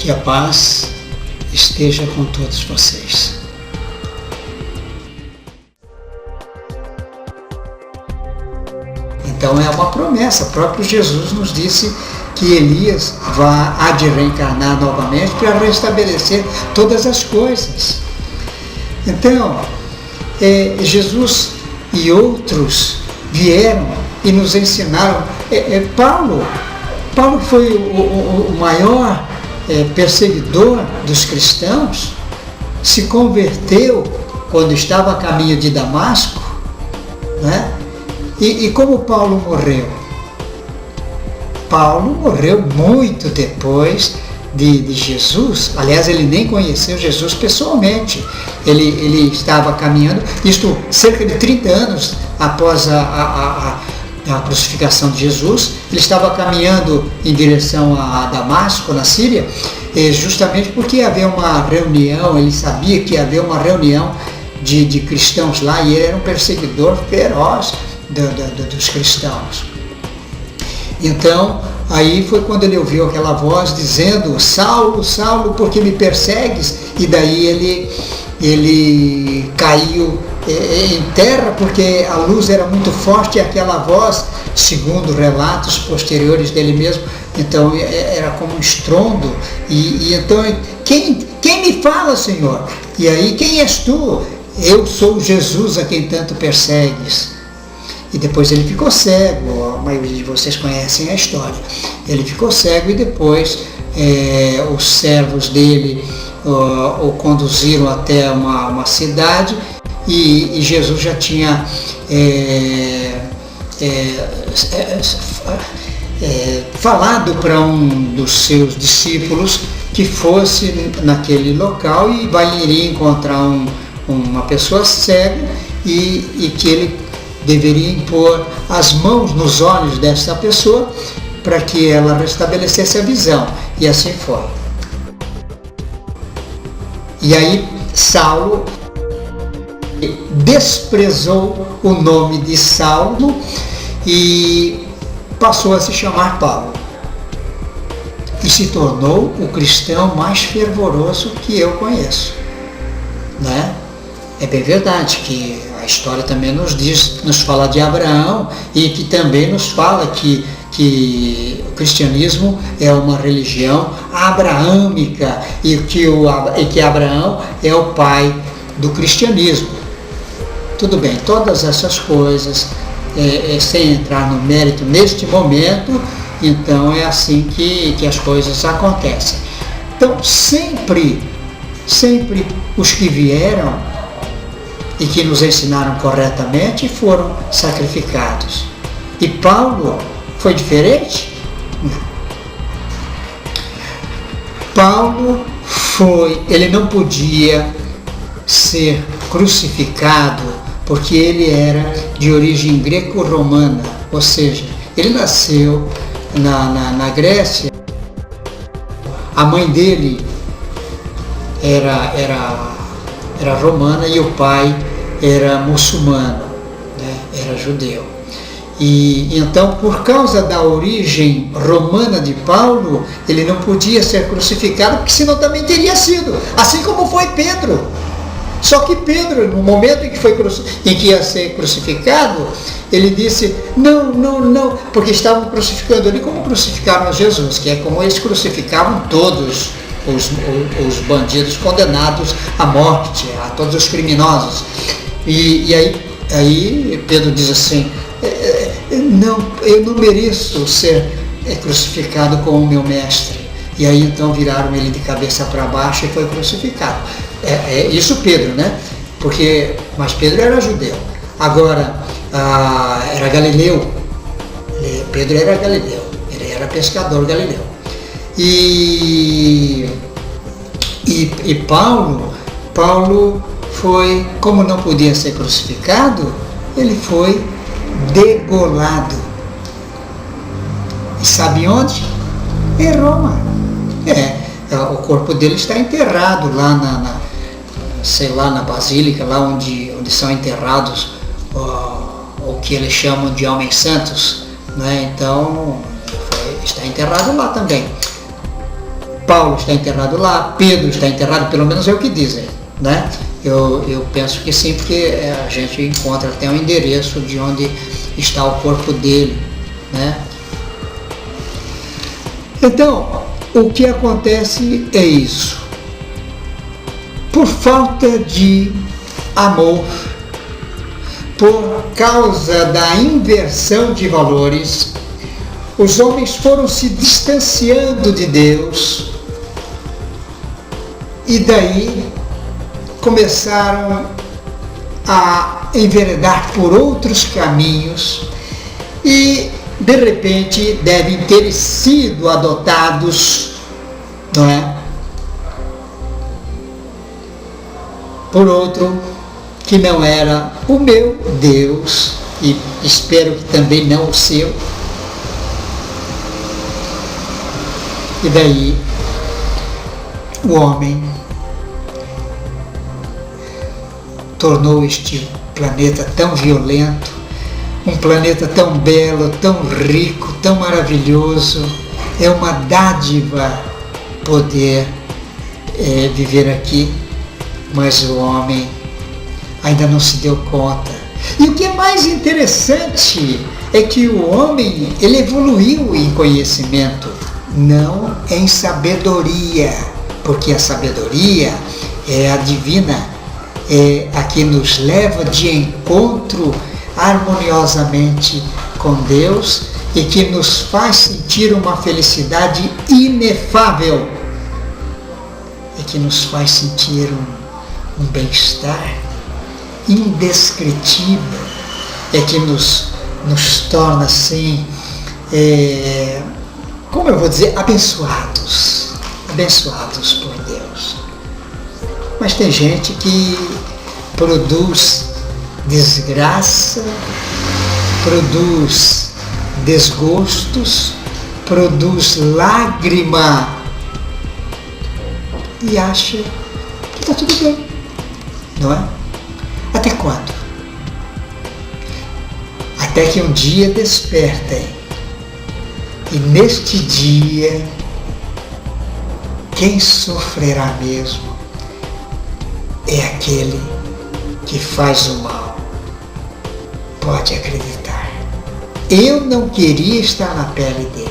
Que a paz esteja com todos vocês. Então é uma promessa, o próprio Jesus nos disse que Elias há de reencarnar novamente para restabelecer todas as coisas. Então, Jesus e outros vieram e nos ensinaram. Paulo foi o maior perseguidor dos cristãos, se converteu quando estava a caminho de Damasco, né? E como Paulo morreu? Paulo morreu muito depois de Jesus. Aliás, ele nem conheceu Jesus pessoalmente. Ele estava caminhando, isto cerca de 30 anos após a crucificação de Jesus. Ele estava caminhando em direção a Damasco, na Síria, justamente porque ia haver uma reunião. Ele sabia que ia haver uma reunião de cristãos lá, e ele era um perseguidor feroz dos cristãos. Então, aí foi quando ele ouviu aquela voz dizendo: Saulo, Saulo, por que me persegues? E daí ele caiu em terra, porque a luz era muito forte, e aquela voz, segundo relatos posteriores dele mesmo, então era como um estrondo. E então, quem me fala, Senhor? E aí, quem és tu? Eu sou Jesus a quem tanto persegues. E depois ele ficou cego. A maioria de vocês conhecem a história. Ele ficou cego, e depois os servos dele o conduziram até uma cidade, e Jesus já tinha falado para um dos seus discípulos que fosse naquele local e iria encontrar uma pessoa cega, e que ele deveria impor as mãos nos olhos dessa pessoa para que ela restabelecesse a visão. E assim foi. E aí Saulo desprezou o nome de Saulo e passou a se chamar Paulo. E se tornou o cristão mais fervoroso que eu conheço, né? É bem verdade que a história também nos fala de Abraão, e que também nos fala que o cristianismo é uma religião abraâmica, e que Abraão é o pai do cristianismo. Tudo bem, todas essas coisas, sem entrar no mérito neste momento, então é assim que as coisas acontecem. Então sempre os que vieram e que nos ensinaram corretamente foram sacrificados. E Paulo foi diferente? Paulo ele não podia ser crucificado porque ele era de origem greco-romana, ou seja, ele nasceu na Grécia. A mãe dele era romana e o pai era muçulmano, né? Era judeu. E então, por causa da origem romana de Paulo, ele não podia ser crucificado, porque senão também teria sido, assim como foi Pedro. Só que Pedro, no momento em que ia ser crucificado, ele disse: não, porque estavam crucificando ele como crucificaram Jesus, que é como eles crucificavam todos os bandidos condenados à morte, a todos os criminosos. E aí Pedro diz assim: não, eu não mereço ser crucificado como o meu mestre. E aí então viraram ele de cabeça para baixo e foi crucificado. Isso Pedro, né? Mas Pedro era judeu. Agora, era galileu. Pedro era galileu. Ele era pescador galileu. E Paulo foi, como não podia ser crucificado, ele foi degolado. E sabe onde? Em Roma. O corpo dele está enterrado lá na basílica, lá onde são enterrados o que eles chamam de homens santos, né? Então está enterrado lá também. Paulo está enterrado lá, Pedro está enterrado, pelo menos é o que dizem, né? Eu penso que sim, porque a gente encontra até o endereço de onde está o corpo dele, né? Então, o que acontece é isso. Por falta de amor, por causa da inversão de valores, os homens foram se distanciando de Deus e daí começaram a enveredar por outros caminhos e de repente devem ter sido adotados, não é? Por outro que não era o meu Deus, e espero que também não o seu. E daí o homem tornou este planeta tão violento, um planeta tão belo, tão rico, tão maravilhoso. É uma dádiva poder viver aqui, mas o homem ainda não se deu conta. E o que é mais interessante é que o homem, ele evoluiu em conhecimento, não em sabedoria, porque a sabedoria é a divina, é a que nos leva de encontro harmoniosamente com Deus e que nos faz sentir uma felicidade inefável e que nos faz sentir um bem-estar indescritível, é que nos torna assim, como eu vou dizer, abençoados por Deus. Mas tem gente que produz desgraça, produz desgostos, produz lágrima e acha que está tudo bem, não é? Até quando? Até que um dia despertem e neste dia quem sofrerá mesmo é aquele que faz o mal. Pode acreditar. Eu não queria estar na pele dele.